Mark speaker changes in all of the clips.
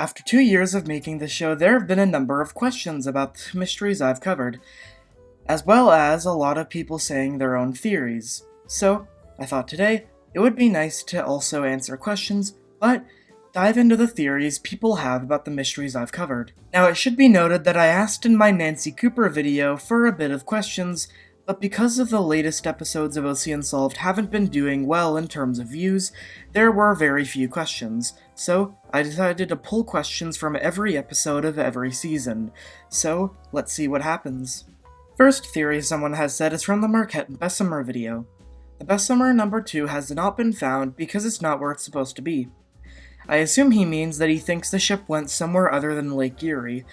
Speaker 1: After 2 years of making this show, there have been a number of questions about the mysteries I've covered, as well as a lot of people saying their own theories. So, I thought today it would be nice to also answer questions, but dive into the theories people have about the mysteries I've covered. Now, it should be noted that I asked in my Nancy Cooper video for a bit of questions, but because of the latest episodes of OC Unsolved haven't been doing well in terms of views, there were very few questions, so I decided to pull questions from every episode of every season. So, let's see what happens. First theory someone has said is from the Marquette Bessemer video. The Bessemer number 2 has not been found because it's not where it's supposed to be. I assume he means that he thinks the ship went somewhere other than Lake Erie.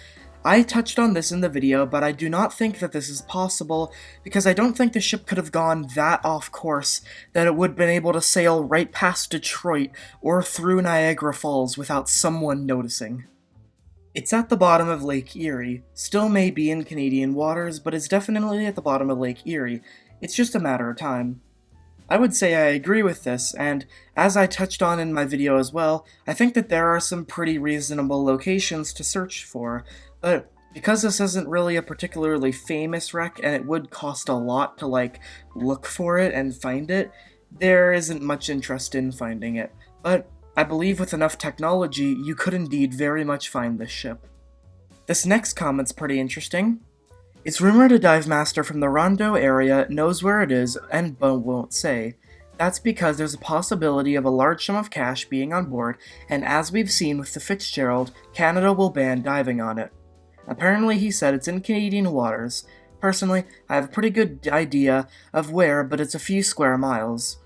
Speaker 1: I touched on this in the video, but I do not think that this is possible because I don't think the ship could have gone that off course that it would have been able to sail right past Detroit or through Niagara Falls without someone noticing. It's at the bottom of Lake Erie, still may be in Canadian waters, but it's definitely at the bottom of Lake Erie. It's just a matter of time. I would say I agree with this, and as I touched on in my video as well, I think that there are some pretty reasonable locations to search for, but because this isn't really a particularly famous wreck and it would cost a lot to look for it and find it, there isn't much interest in finding it, but I believe with enough technology you could indeed very much find this ship. This next comment's pretty interesting. It's rumored a dive master from the Rondeau area knows where it is and won't say. That's because there's a possibility of a large sum of cash being on board, and as we've seen with the Fitzgerald, Canada will ban diving on it. Apparently he said it's in Canadian waters. Personally, I have a pretty good idea of where, but it's a few square miles.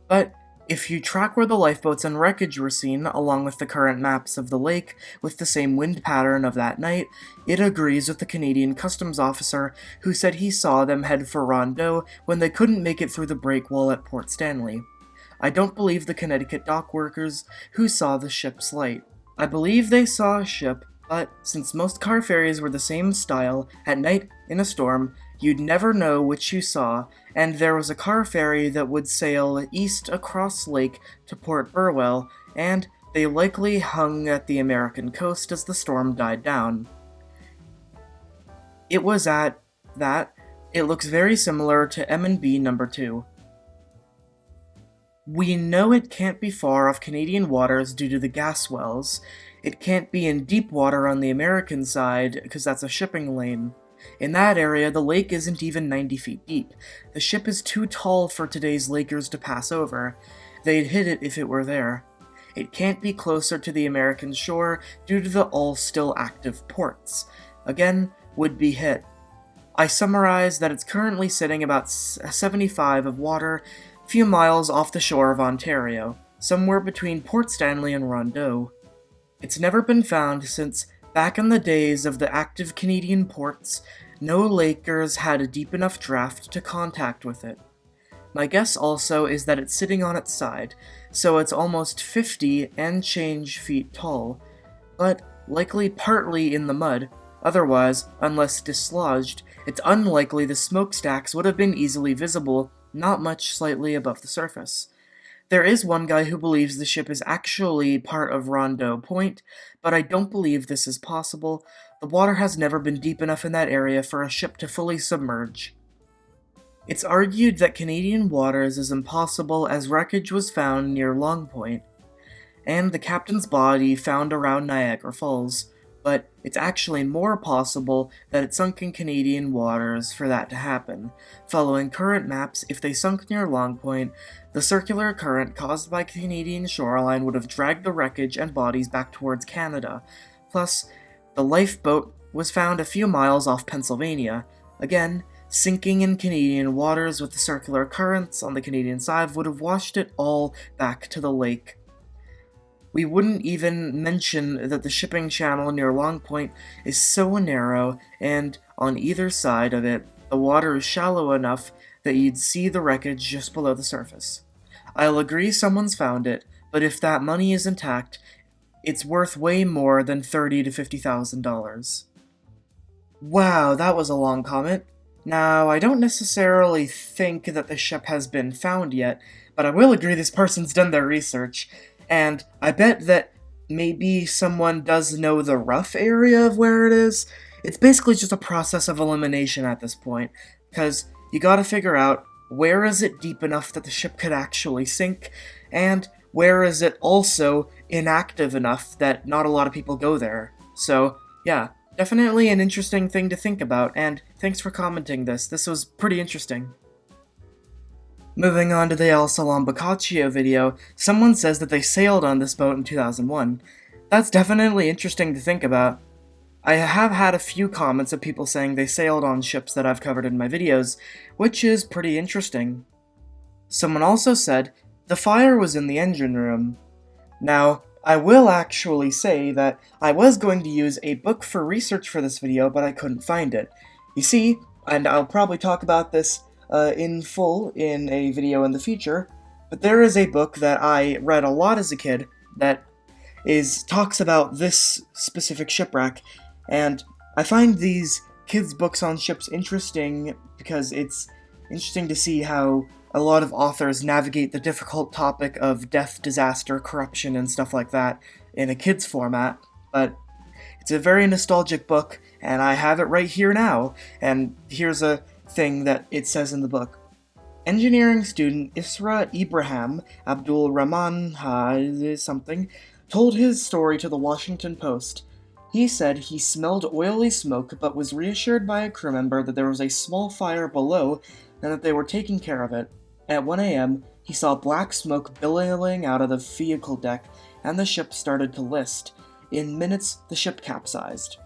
Speaker 1: But if you track where the lifeboats and wreckage were seen, along with the current maps of the lake, with the same wind pattern of that night, it agrees with the Canadian customs officer who said he saw them head for Rondeau when they couldn't make it through the breakwall at Port Stanley. I don't believe the Connecticut dock workers who saw the ship's light. I believe they saw a ship, but since most car ferries were the same style, at night, in a storm, you'd never know which you saw, and there was a car ferry that would sail east across lake to Port Burwell, and they likely hung at the American coast as the storm died down. It was at that. It looks very similar to M&B number 2. We know it can't be far off Canadian waters due to the gas wells. It can't be in deep water on the American side, because that's a shipping lane. In that area, the lake isn't even 90 feet deep. The ship is too tall for today's Lakers to pass over. They'd hit it if it were there. It can't be closer to the American shore due to the all still active ports. Again, would be hit. I summarize that it's currently sitting about 75 of water, few miles off the shore of Ontario, somewhere between Port Stanley and Rondeau. It's never been found since, back in the days of the active Canadian ports, no Lakers had a deep enough draft to contact with it. My guess also is that it's sitting on its side, so it's almost 50 and change feet tall, but likely partly in the mud. Otherwise, unless dislodged, it's unlikely the smokestacks would have been easily visible, not much slightly above the surface. There is one guy who believes the ship is actually part of Rondeau Point, but I don't believe this is possible. The water has never been deep enough in that area for a ship to fully submerge. It's argued that Canadian waters is impossible as wreckage was found near Long Point, and the captain's body found around Niagara Falls, but it's actually more possible that it sunk in Canadian waters for that to happen. Following current maps, if they sunk near Long Point, the circular current caused by Canadian shoreline would have dragged the wreckage and bodies back towards Canada. Plus, the lifeboat was found a few miles off Pennsylvania. Again, sinking in Canadian waters with the circular currents on the Canadian side would have washed it all back to the lake. We wouldn't even mention that the shipping channel near Long Point is so narrow, and on either side of it, the water is shallow enough that you'd see the wreckage just below the surface. I'll agree someone's found it, but if that money is intact, it's worth way more than $30,000 to $50,000. Wow, that was a long comment. Now, I don't necessarily think that the ship has been found yet, but I will agree this person's done their research. And I bet that maybe someone does know the rough area of where it is. It's basically just a process of elimination at this point, because you gotta figure out where is it deep enough that the ship could actually sink, and where is it also inactive enough that not a lot of people go there. So, yeah, definitely an interesting thing to think about, and thanks for commenting this. This was pretty interesting. Moving on to the El Salam Boccaccio video, someone says that they sailed on this boat in 2001. That's definitely interesting to think about. I have had a few comments of people saying they sailed on ships that I've covered in my videos, which is pretty interesting. Someone also said, the fire was in the engine room. Now, I will actually say that I was going to use a book for research for this video, but I couldn't find it. You see, and I'll probably talk about this in full in a video in the future, but there is a book that I read a lot as a kid that talks about this specific shipwreck, and I find these kids' books on ships interesting because it's interesting to see how a lot of authors navigate the difficult topic of death, disaster, corruption, and stuff like that in a kid's format, but it's a very nostalgic book, and I have it right here now, and here's a thing that it says in the book. Engineering student Isra Ibrahim Abdul Rahman something told his story to the Washington Post. He said he smelled oily smoke but was reassured by a crew member that there was a small fire below and that they were taking care of it. At 1 a.m., he saw black smoke billowing out of the vehicle deck and the ship started to list. In minutes, the ship capsized.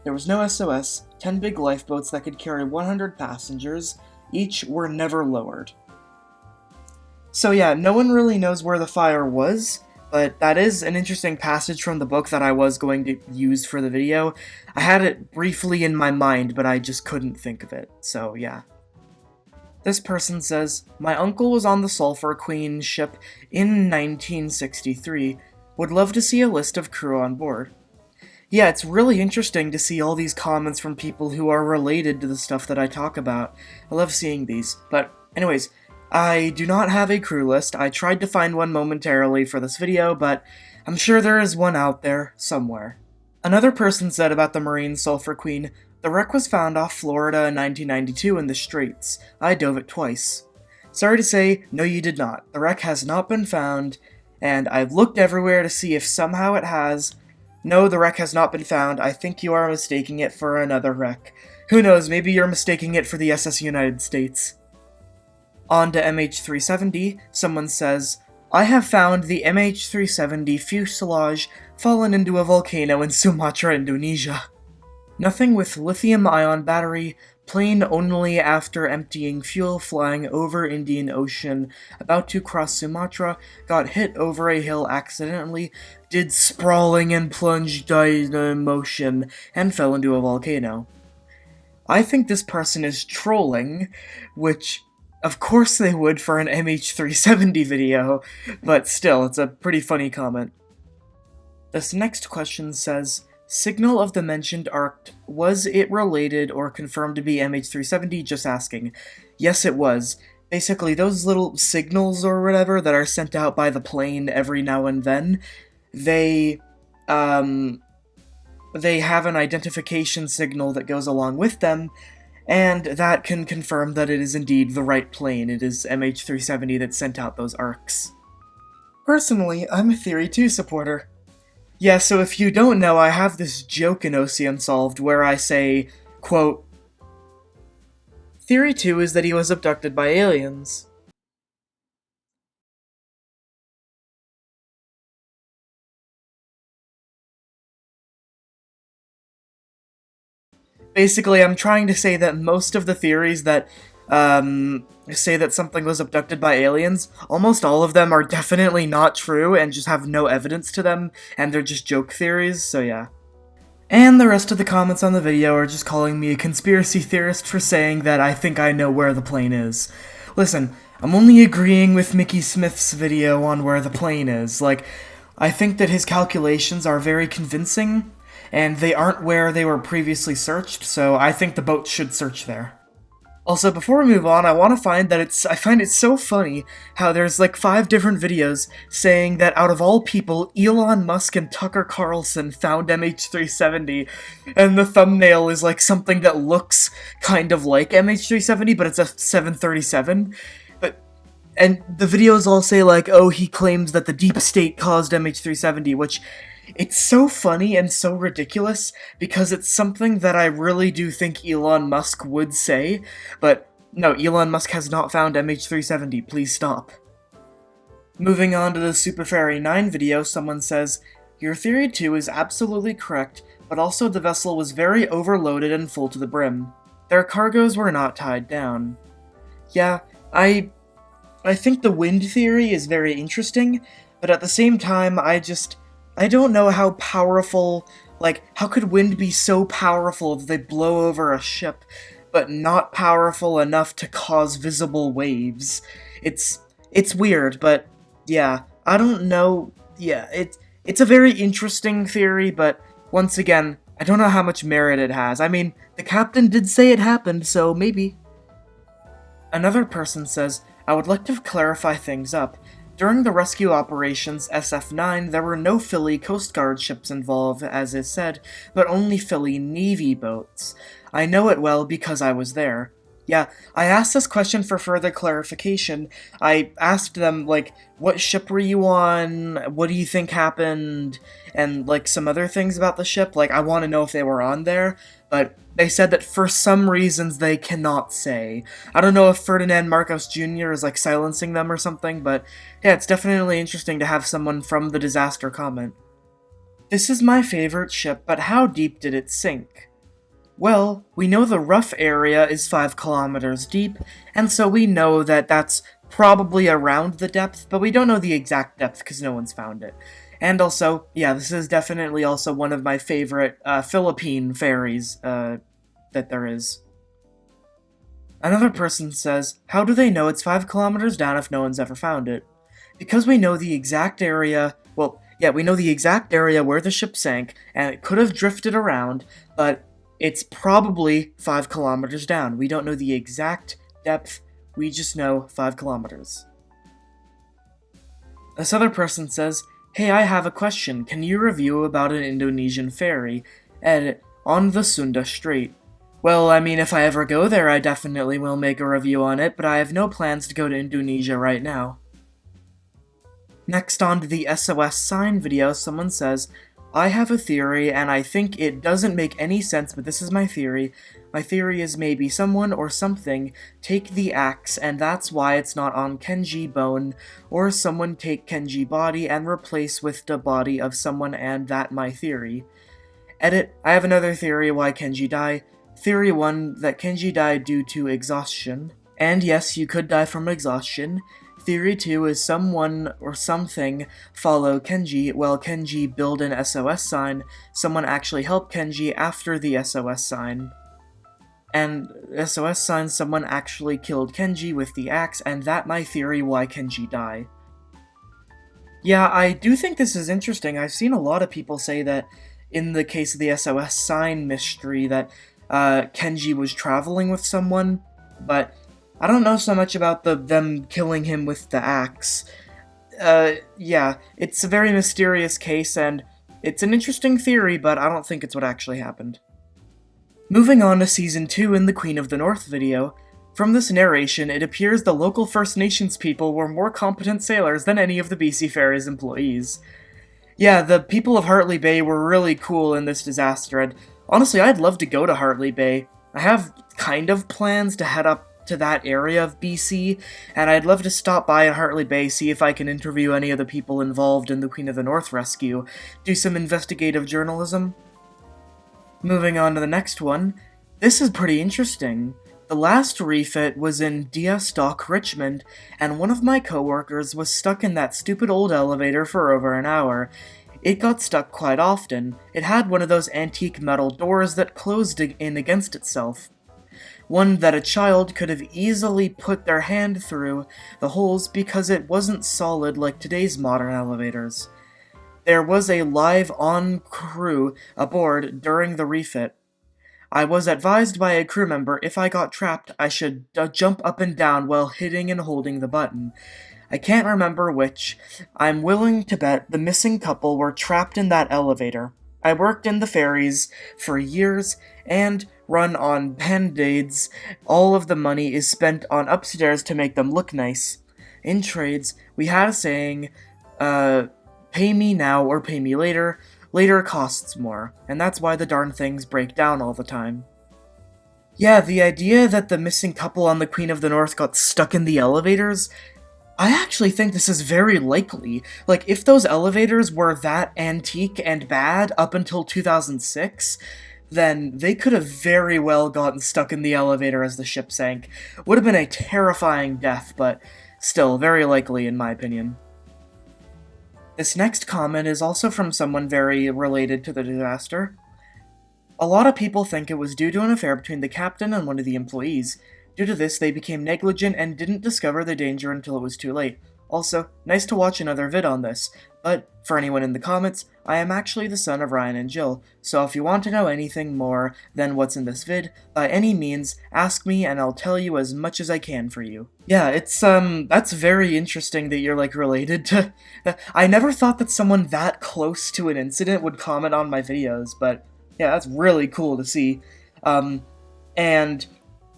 Speaker 1: There was no SOS, 10 big lifeboats that could carry 100 passengers, each were never lowered. So yeah, no one really knows where the fire was, but that is an interesting passage from the book that I was going to use for the video. I had it briefly in my mind, but I just couldn't think of it, so yeah. This person says, my uncle was on the Sulphur Queen ship in 1963. Would love to see a list of crew on board. Yeah, it's really interesting to see all these comments from people who are related to the stuff that I talk about. I love seeing these. But anyways, I do not have a crew list. I tried to find one momentarily for this video, but I'm sure there is one out there somewhere. Another person said about the Marine Sulphur Queen, the wreck was found off Florida in 1992 in the Straits. I dove it twice. Sorry to say, no you did not. The wreck has not been found, and I've looked everywhere to see if somehow it has. No, the wreck has not been found. I think you are mistaking it for another wreck. Who knows, maybe you're mistaking it for the SS United States. On to MH370, someone says, I have found the MH370 fuselage fallen into a volcano in Sumatra, Indonesia. Nothing with lithium-ion battery, plane only after emptying fuel flying over Indian Ocean, about to cross Sumatra, got hit over a hill accidentally, did sprawling and plunged in motion, and fell into a volcano. I think this person is trolling, which, of course they would for an MH370 video, but still, it's a pretty funny comment. This next question says, signal of the mentioned arc, was it related or confirmed to be MH370? Just asking. Yes, it was. Basically, those little signals or whatever that are sent out by the plane every now and then, they have an identification signal that goes along with them, and that can confirm that it is indeed the right plane. It is MH370 that sent out those arcs. Personally, I'm a Theory 2 supporter. Yeah, so if you don't know, I have this joke in OC Unsolved where I say, quote, Theory 2 is that he was abducted by aliens. Basically, I'm trying to say that most of the theories that say that something was abducted by aliens, almost all of them are definitely not true and just have no evidence to them, and they're just joke theories, so yeah. And the rest of the comments on the video are just calling me a conspiracy theorist for saying that I think I know where the plane is. Listen, I'm only agreeing with Mickey Smith's video on where the plane is. Like, I think that his calculations are very convincing, and they aren't where they were previously searched, so I think the boat should search there. Also, before we move on, I find it so funny how there's like 5 different videos saying that out of all people, Elon Musk and Tucker Carlson found MH370, and the thumbnail is like something that looks kind of like MH370, but it's a 737. And the videos all say like, oh, he claims that the deep state caused MH370, which it's so funny and so ridiculous because it's something that I really do think Elon Musk would say, but no, Elon Musk has not found MH370, please stop. Moving on to the Super Fairy 9 video, someone says, your theory 2 is absolutely correct, but also the vessel was very overloaded and full to the brim. Their cargoes were not tied down. Yeah, I think the wind theory is very interesting, but at the same time, I don't know how powerful, like, how could wind be so powerful that they blow over a ship, but not powerful enough to cause visible waves? It's weird, but yeah, I don't know, yeah, it's a very interesting theory, but once again, I don't know how much merit it has. I mean, the captain did say it happened, so maybe. Another person says, I would like to clarify things up. During the rescue operations SF-9, there were no Philly Coast Guard ships involved, as is said, but only Philly Navy boats. I know it well because I was there. Yeah, I asked this question for further clarification. I asked them, like, what ship were you on? What do you think happened? And, like, some other things about the ship. Like, I want to know if they were on there. But they said that for some reasons they cannot say. I don't know if Ferdinand Marcos Jr. is, like, silencing them or something, but yeah, it's definitely interesting to have someone from the disaster comment. This is my favorite ship, but how deep did it sink? Well, we know the rough area is 5 kilometers deep, and so we know that that's probably around the depth, but we don't know the exact depth because no one's found it. And also, yeah, this is definitely also one of my favorite Philippine ferries that there is. Another person says, how do they know it's 5 kilometers down if no one's ever found it? Because we know the exact area, well, yeah, we know the exact area where the ship sank, and it could have drifted around, but it's probably 5 kilometers down. We don't know the exact depth, we just know 5 kilometers. This other person says, hey, I have a question. Can you review about an Indonesian ferry? Edit, on the Sunda Strait. Well, I mean, if I ever go there, I definitely will make a review on it, but I have no plans to go to Indonesia right now. Next on to the SOS sign video, someone says, I have a theory, and I think it doesn't make any sense, but this is my theory. My theory is maybe someone or something take the axe, and that's why it's not on Kenji bone, or someone take Kenji body and replace with the body of someone, and that my theory. Edit, I have another theory why Kenji die. Theory 1, that Kenji died due to exhaustion. And yes, you could die from exhaustion. Theory 2 is someone or something follow Kenji while Kenji build an SOS sign, someone actually help Kenji after the SOS sign. And SOS sign, someone actually killed Kenji with the axe, and that my theory why Kenji die. Yeah, I do think this is interesting. I've seen a lot of people say that in the case of the SOS sign mystery that Kenji was traveling with someone, but I don't know so much about them killing him with the axe. Yeah, it's a very mysterious case, and it's an interesting theory, but I don't think it's what actually happened. Moving on to Season 2 in the Queen of the North video, from this narration, it appears the local First Nations people were more competent sailors than any of the BC Ferries employees. Yeah, the people of Hartley Bay were really cool in this disaster, and honestly, I'd love to go to Hartley Bay. I have kind of plans to head up to that area of BC, and I'd love to stop by at Hartley Bay, see if I can interview any of the people involved in the Queen of the North rescue, do some investigative journalism. Moving on to the next one, this is pretty interesting. The last refit was in Dias Dock, Richmond, and one of my coworkers was stuck in that stupid old elevator for over an hour. It got stuck quite often. It had one of those antique metal doors that closed in against itself. One that a child could have easily put their hand through the holes because it wasn't solid like today's modern elevators. There was a live-on crew aboard during the refit. I was advised by a crew member if I got trapped, I should jump up and down while hitting and holding the button. I can't remember which. I'm willing to bet the missing couple were trapped in that elevator. I worked in the ferries for years and run on band-aids. All of the money is spent on upstairs to make them look nice. In trades, we had a saying, pay me now or pay me later. Later costs more, and that's why the darn things break down all the time. Yeah, the idea that the missing couple on the Queen of the North got stuck in the elevators, I actually think this is very likely. Like, if those elevators were that antique and bad up until 2006, then they could have very well gotten stuck in the elevator as the ship sank. Would have been a terrifying death, but still, very likely in my opinion. This next comment is also from someone very related to the disaster. A lot of people think it was due to an affair between the captain and one of the employees. Due to this, they became negligent and didn't discover the danger until it was too late. Also, nice to watch another vid on this, but for anyone in the comments, I am actually the son of Ryan and Jill, so if you want to know anything more than what's in this vid, by any means, ask me and I'll tell you as much as I can for you. Yeah, that's very interesting that you're, like, related to... I never thought that someone that close to an incident would comment on my videos, but yeah, that's really cool to see. And...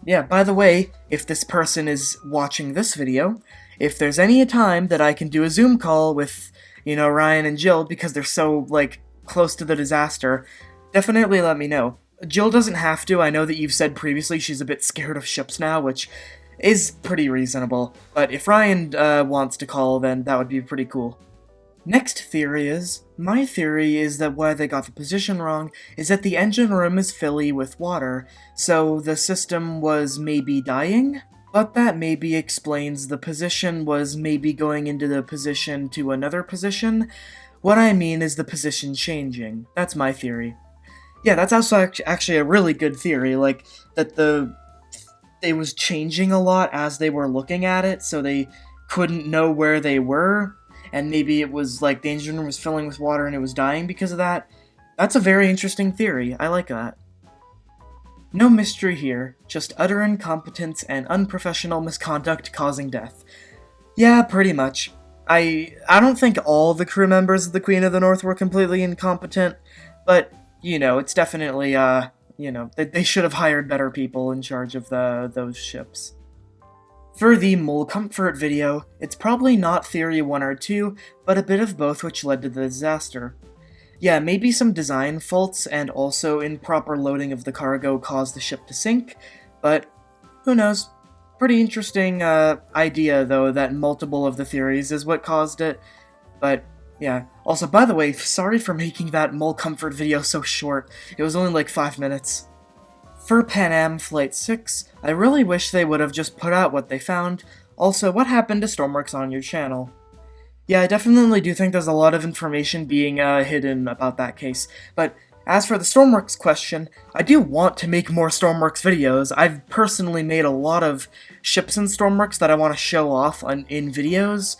Speaker 1: yeah, by the way, if this person is watching this video, if there's any time that I can do a Zoom call with, you know, Ryan and Jill because they're so, like, close to the disaster, definitely let me know. Jill doesn't have to. I know that you've said previously she's a bit scared of ships now, which is pretty reasonable. But if Ryan wants to call, then that would be pretty cool. Next theory is, my theory is that why they got the position wrong is that the engine room is filly with water, so the system was maybe dying? But that maybe explains the position was maybe going into the position to another position. What I mean is the position changing. That's my theory. Yeah, that's also actually a really good theory, like, that it was changing a lot as they were looking at it, so they couldn't know where they were. And maybe it was like the engine room was filling with water and it was dying because of that. That's a very interesting theory. I like that. No mystery here, just utter incompetence and unprofessional misconduct causing death. Yeah, pretty much. I don't think all the crew members of the Queen of the North were completely incompetent, but, you know, it's definitely, you know, they should have hired better people in charge of those ships. For the mole comfort video, it's probably not theory 1 or 2, but a bit of both which led to the disaster. Yeah, maybe some design faults and also improper loading of the cargo caused the ship to sink, but who knows. Pretty interesting idea, though, that multiple of the theories is what caused it, but yeah. Also, by the way, sorry for making that mole comfort video so short. It was only like 5 minutes. For Pan Am Flight 6, I really wish they would have just put out what they found. Also, what happened to Stormworks on your channel? Yeah, I definitely do think there's a lot of information being hidden about that case, but as for the Stormworks question, I do want to make more Stormworks videos. I've personally made a lot of ships in Stormworks that I want to show off in videos,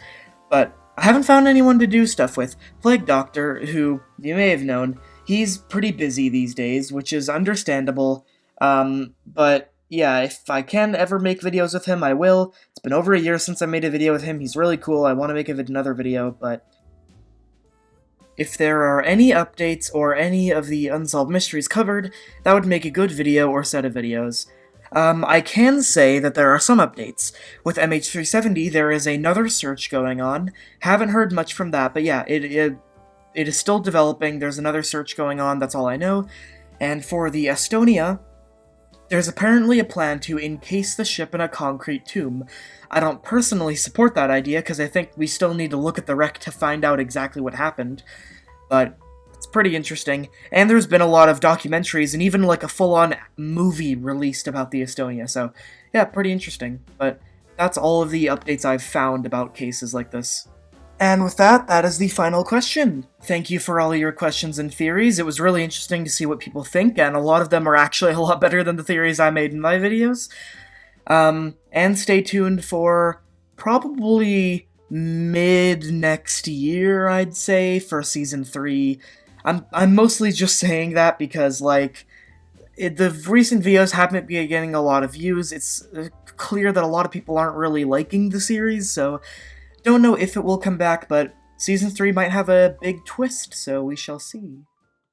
Speaker 1: but I haven't found anyone to do stuff with. Plague Doctor, who you may have known, he's pretty busy these days, which is understandable. But yeah, if I can ever make videos with him, I will. It's been over a year since I made a video with him. He's really cool. I want to make another video, but if there are any updates or any of the unsolved mysteries covered, that would make a good video or set of videos. I can say that there are some updates. With MH370, there is another search going on. Haven't heard much from that, but yeah, it is still developing. There's another search going on, that's all I know. And for the Estonia, there's apparently a plan to encase the ship in a concrete tomb. I don't personally support that idea, because I think we still need to look at the wreck to find out exactly what happened. But it's pretty interesting. And there's been a lot of documentaries, and even like a full-on movie released about the Estonia, so yeah, pretty interesting. But that's all of the updates I've found about cases like this. And with that, that is the final question. Thank you for all your questions and theories. It was really interesting to see what people think, and a lot of them are actually a lot better than the theories I made in my videos. And stay tuned for probably mid-next year, I'd say, for Season 3. I'm mostly just saying that because, like, The recent videos haven't been getting a lot of views. It's clear that a lot of people aren't really liking the series, so don't know if it will come back, but Season 3 might have a big twist, so we shall see.